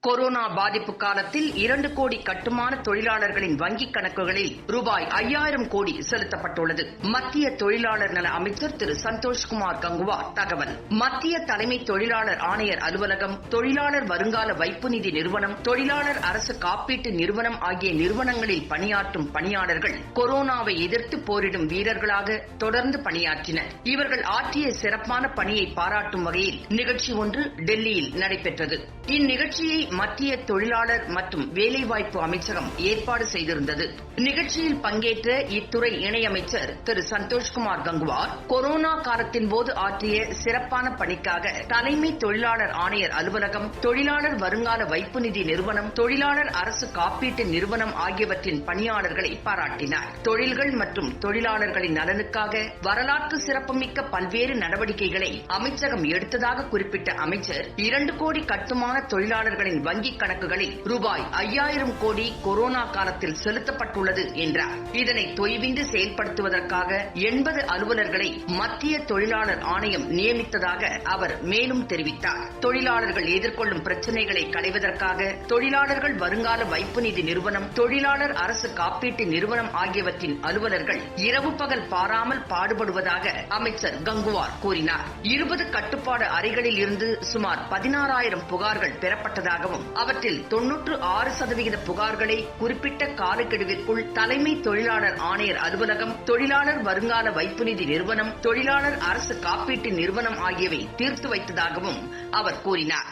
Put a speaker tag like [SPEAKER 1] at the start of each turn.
[SPEAKER 1] Corona பாதிப்பு காலத்தில் 2 கோடி கட்டுமான தொழிலாளர்களின் வங்கிக் கணக்குகளில் ரூபாய் 5000 கோடி செலுத்தப்பட்டுள்ளது. மத்திய தொழிலாளர் நல அமைச்சர் திரு சந்தோஷ்குமார் கங்குவார் தகவல். மத்திய தலைமை தொழிலாளர் ஆணையர் அலுவலகம், தொழிலாளர் வருங்கால வைப்பு நிதி நிறுவனம், தொழிலாளர் அரசு காப்பீட்டு நிறுவனம் ஆகிய நிறுவனங்களில் பணியாற்றும் பணியாளர்கள் கொரோனாவை எதிர்த்து போரிடும் வீரர்களாக தொடர்ந்து பணியாற்றினர். இவர்கள் ஆற்றிய சிறப்பான பணியை பாராட்டும் வகையில் நிகழ்ச்சி ஒன்று டெல்லியில் நடைபெற்றது. இந்நிகழ்ச்சியை மத்திய தொழிலாளர் மற்றும் வேலைவாய்ப்பு அமைச்சகம் ஏற்பாடு செய்திருந்தது. நிகழ்ச்சியில் பங்கேற்ற இத்துறை இணையமைச்சர் திரு சந்தோஷ்குமார் கங்குவார் கொரோனா காலத்தின் போது ஆற்றிய சிறப்பான பணிக்காக தலைமை தொழிலாளர் ஆணையர் அலுவலகம், தொழிலாளர் வருங்கால வைப்பு நிதி நிறுவனம், தொழிலாளர் அரசு காப்பீட்டு நிறுவனம் ஆகியவற்றின் பணியாளர்களை பாராட்டினார். தொழில்கள் மற்றும் தொழிலாளர்களின் நலனுக்காக வரலாற்று சிறப்புமிக்க பல்வேறு நடவடிக்கைகளை அமைச்சகம் எடுத்ததாக குறிப்பிட்ட அமைச்சர் 2 கோடி கட்டுமான தொழிலாளர்களின் வங்கிக் கணக்குகளில் ரூபாய் 5000 கோடி கொரோனா காலத்தில் செலுத்தப்பட்டுள்ளது என்றார். இதனை தொய்வின்றி செயல்படுத்துவதற்காக 80 அலுவலர்களை மத்திய தொழிலாளர் ஆணையம் நியமித்ததாக அவர் மேலும் தெரிவித்தார். தொழிலாளர்கள் எதிர்கொள்ளும் பிரச்சினைகளை களைவதற்காக தொழிலாளர்கள் வருங்கால வைப்பு நிதி நிறுவனம், தொழிலாளர் அரசு காப்பீட்டு நிறுவனம் ஆகியவற்றின் அலுவலர்கள் இரவு பகல் பாராமல் பாடுபடுவதாக அமைச்சர் கங்குவார் கூறினார். 20 கட்டுப்பாடு அறைகளில் இருந்து சுமார் 16,000 புகார்கள் பெறப்பட்டதாகவும் அவற்றில் 96% புகார்களை குறிப்பிட்ட காலக்கெடுவிற்குள் தலைமை தொழிலாளர் ஆணையர் அலுவலகம், தொழிலாளர் வருங்கால வைப்பு நிதி நிறுவனம், தொழிலாளர் அரசு காப்பீட்டு நிறுவனம் ஆகியவை தீர்த்து வைத்ததாகவும் அவர் கூறினார்.